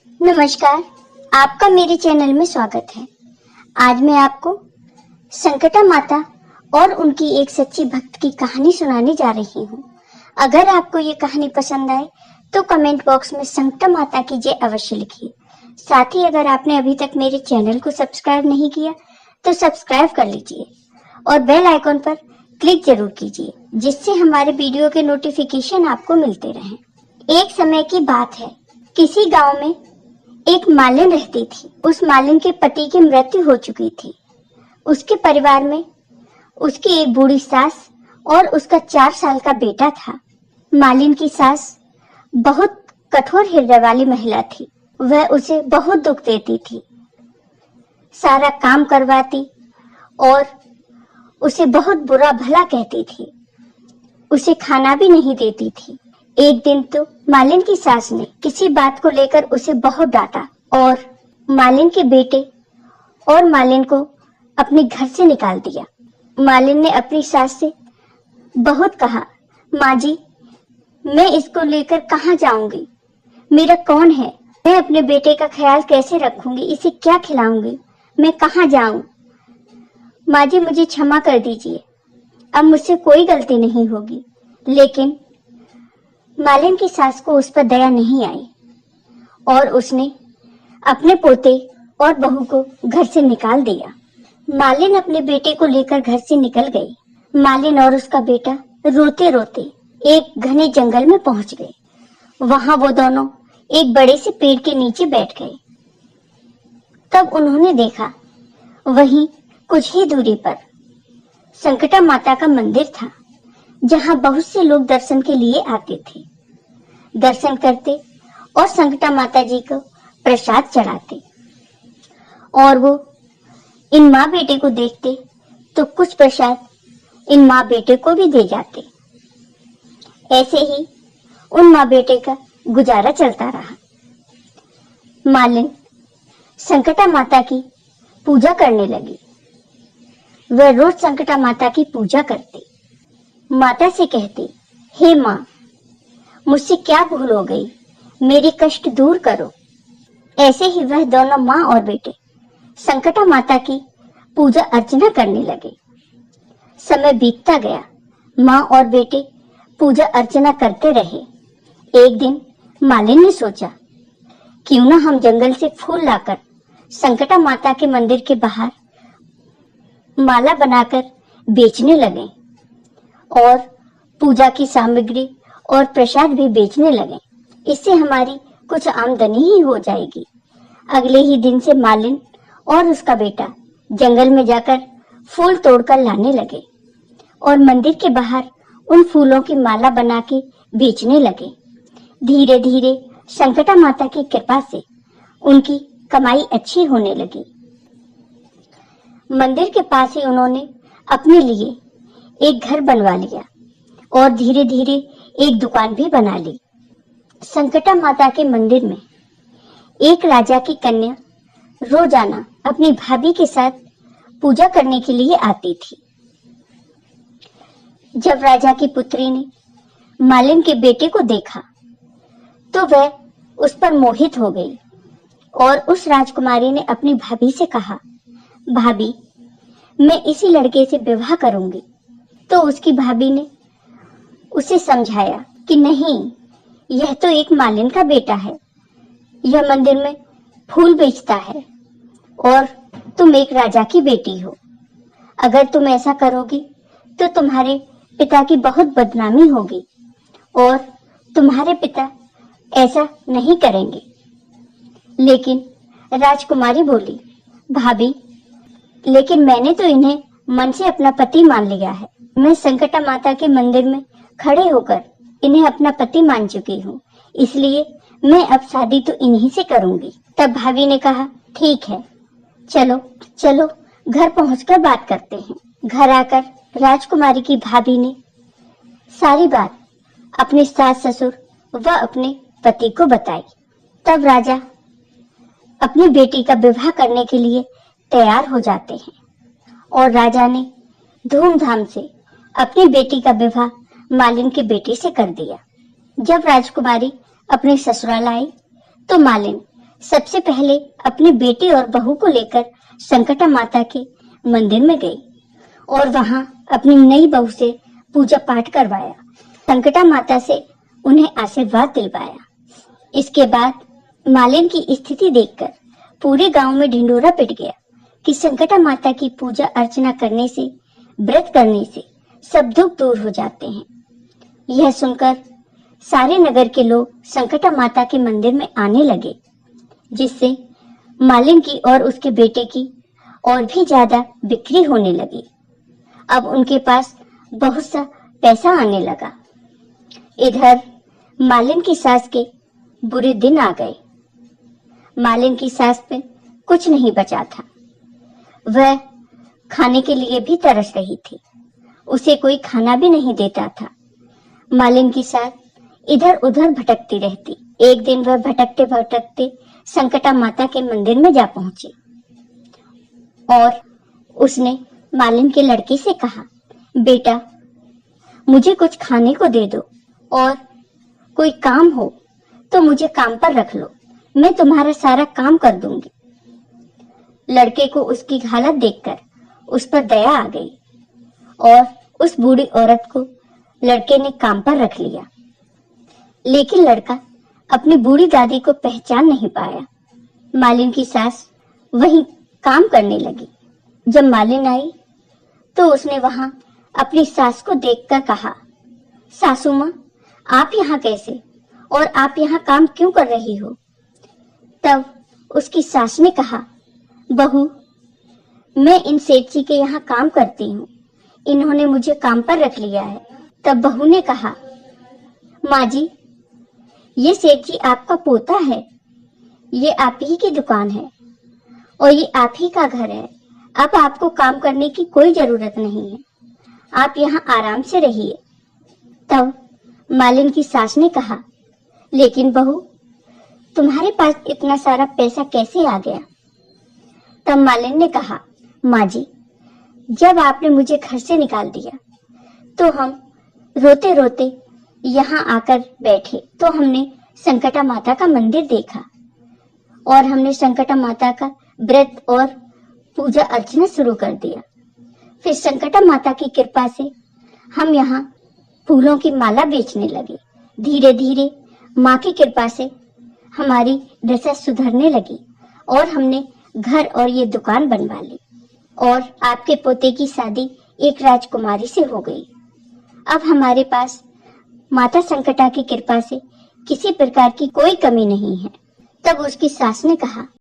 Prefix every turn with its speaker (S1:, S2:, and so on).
S1: नमस्कार, आपका मेरे चैनल में स्वागत है। आज मैं आपको संकटा माता और उनकी एक सच्ची भक्त की कहानी सुनाने जा रही हूँ। अगर आपको ये कहानी पसंद आए तो कमेंट बॉक्स में संकटा माता की जय अवश्य लिखिए। साथ ही अगर आपने अभी तक मेरे चैनल को सब्सक्राइब नहीं किया तो सब्सक्राइब कर लीजिए और बेल आइकॉन पर क्लिक जरूर कीजिए, जिससे हमारे वीडियो के नोटिफिकेशन आपको मिलते रहें। एक समय की बात है, किसी गांव में एक मालिन रहती थी। उस मालिन के पति की मृत्यु हो चुकी थी। उसके परिवार में उसकी एक बूढ़ी सास और उसका 4 साल का बेटा था। मालिन की सास बहुत कठोर हृदय वाली महिला थी। वह उसे बहुत दुख देती थी, सारा काम करवाती और उसे बहुत बुरा भला कहती थी। उसे खाना भी नहीं देती थी। एक दिन तो मालिन की सास ने किसी बात को लेकर उसे बहुत डांटा और मालिन के बेटे और मालिन को अपने घर से निकाल दिया। मालिन ने अपनी सास से बहुत कहा, माँ जी, मैं इसको लेकर कहाँ जाऊंगी? मेरा कौन है? मैं अपने बेटे का ख्याल कैसे रखूंगी? इसे क्या खिलाऊंगी? मैं कहाँ जाऊं? माँ जी, मुझे क्षमा कर दीजिए, अब मुझसे कोई गलती नहीं होगी। लेकिन मालिन की सास को उस पर दया नहीं आई और उसने अपने पोते और बहू को घर से निकाल दिया। मालिन अपने बेटे को लेकर घर से निकल गई। मालिन और उसका बेटा रोते रोते एक घने जंगल में पहुंच गए। वहां वो दोनों एक बड़े से पेड़ के नीचे बैठ गए। तब उन्होंने देखा, वहीं कुछ ही दूरी पर संकटा माता का मंदिर था, जहां बहुत से लोग दर्शन के लिए आते थे। दर्शन करते और संकटा माता जी को प्रसाद चढ़ाते और वो इन माँ बेटे को देखते तो कुछ प्रसाद इन माँ बेटे को भी दे जाते। ऐसे ही उन माँ बेटे का गुजारा चलता रहा। मालिन संकटा माता की पूजा करने लगी। वह रोज संकटा माता की पूजा करती। माता से कहती, हे माँ, मुझसे क्या भूल हो गई? मेरे कष्ट दूर करो। ऐसे ही वह दोनों माँ और बेटे संकटा माता की पूजा अर्चना करने लगे। समय बीतता गया। माँ और बेटे पूजा अर्चना करते रहे। एक दिन मालिन ने सोचा, क्यों ना हम जंगल से फूल लाकर संकटा माता के मंदिर के बाहर माला बनाकर बेचने लगे और पूजा की सामग्री और प्रसाद भी बेचने लगे। इससे हमारी कुछ आमदनी ही हो जाएगी। अगले ही दिन से मालिन और उसका बेटा जंगल में जाकर फूल तोड़कर लाने लगे और मंदिर के बाहर उन फूलों की माला बना के बेचने लगे। धीरे धीरे संकटा माता की कृपा से उनकी कमाई अच्छी होने लगी। मंदिर के पास ही उन्होंने अपने लिए एक घर बनवा लिया और धीरे धीरे एक दुकान भी बना ली। संकटा माता के मंदिर में एक राजा की कन्या रोजाना अपनी भाभी के साथ पूजा करने के लिए आती थी। जब राजा की पुत्री ने मालिन के बेटे को देखा तो वह उस पर मोहित हो गई और उस राजकुमारी ने अपनी भाभी से कहा, भाभी, मैं इसी लड़के से विवाह करूंगी। तो उसकी भाभी ने उसे समझाया कि नहीं, यह तो एक मालिन का बेटा है। यह मंदिर में फूल बेचता है और तुम एक राजा की बेटी हो। अगर तुम ऐसा करोगी तो तुम्हारे पिता की बहुत बदनामी होगी और तुम्हारे पिता ऐसा नहीं करेंगे। लेकिन राजकुमारी बोली, भाभी, लेकिन मैंने तो इन्हें मन से अपना पति मान लिया है। मैं संकटा माता के मंदिर में खड़े होकर इन्हें अपना पति मान चुकी हूँ, इसलिए मैं अब शादी तो इन्हीं से करूंगी। तब भाभी ने कहा, ठीक है, चलो चलो घर पहुंचकर बात करते हैं। घर आकर राजकुमारी की भाभी ने सारी बात अपने सास ससुर व अपने पति को बताई। तब राजा अपनी बेटी का विवाह करने के लिए तैयार हो जाते हैं और राजा ने धूमधाम से अपनी बेटी का विवाह मालिन के बेटे से कर दिया। जब राजकुमारी अपने ससुराल आई तो मालिन सबसे पहले अपने बेटे और बहू को लेकर संकटा माता के मंदिर में गई और वहां अपनी नई बहू से पूजा पाठ करवाया। संकटा माता से उन्हें आशीर्वाद दिलवाया। इसके बाद मालिन की स्थिति देखकर पूरे गांव में ढिंढोरा पिट गया कि संकटा माता की पूजा अर्चना करने से, व्रत करने से सब दुख दूर हो जाते हैं। यह सुनकर सारे नगर के लोग संकटा माता के मंदिर में आने लगे, जिससे मालिन की और उसके बेटे की और भी ज्यादा बिक्री होने लगी। अब उनके पास बहुत सा पैसा आने लगा। इधर मालिन की सास के बुरे दिन आ गए। मालिन की सास पे कुछ नहीं बचा था। वह खाने के लिए भी तरस रही थी। उसे कोई खाना भी नहीं देता था। मालिन की सास इधर उधर भटकती रहती। एक दिन वह भटकते भटकते संकटा माता के मंदिर में जा पहुंची और उसने मालिन के लड़के से कहा, बेटा मुझे कुछ खाने को दे दो और कोई काम हो तो मुझे काम पर रख लो, मैं तुम्हारा सारा काम कर दूंगी। लड़के को उसकी हालत देखकर उस पर दया आ गई और उस बूढ़ी औरत को लड़के ने काम पर रख लिया। लेकिन लड़का अपनी बूढ़ी दादी को पहचान नहीं पाया। मालिन की सास वहीं काम करने लगी। जब मालिन आई तो उसने वहां अपनी सास को देखकर कहा, सासू माँ आप यहाँ कैसे और आप यहाँ काम क्यों कर रही हो? तब उसकी सास ने कहा, बहू मैं इन सेठ जी के यहाँ काम करती हूँ, इन्होंने मुझे काम पर रख लिया है। तब बहू ने कहा, माँ जी ये सेठ जी आपका पोता है, ये आप ही की दुकान है और ये आप ही का घर है। अब आपको काम करने की कोई जरूरत नहीं है, आप यहाँ आराम से रहिए। तब मालिन की सास ने कहा, लेकिन बहू तुम्हारे पास इतना सारा पैसा कैसे आ गया? तब मालिन ने कहा, माँ जी जब आपने मुझे घर से निकाल दिया तो हम रोते रोते यहाँ आकर बैठे तो हमने संकटा माता का मंदिर देखा और हमने संकटा माता का व्रत और पूजा अर्चना शुरू कर दिया। फिर संकटा माता की कृपा से हम यहाँ फूलों की माला बेचने लगे। धीरे धीरे माँ की कृपा से हमारी दशा सुधरने लगी और हमने घर और ये दुकान बनवा ली और आपके पोते की शादी एक राजकुमारी से हो गई। अब हमारे पास माता संकटा की कृपा से किसी प्रकार की कोई कमी नहीं है। तब उसकी सास ने कहा,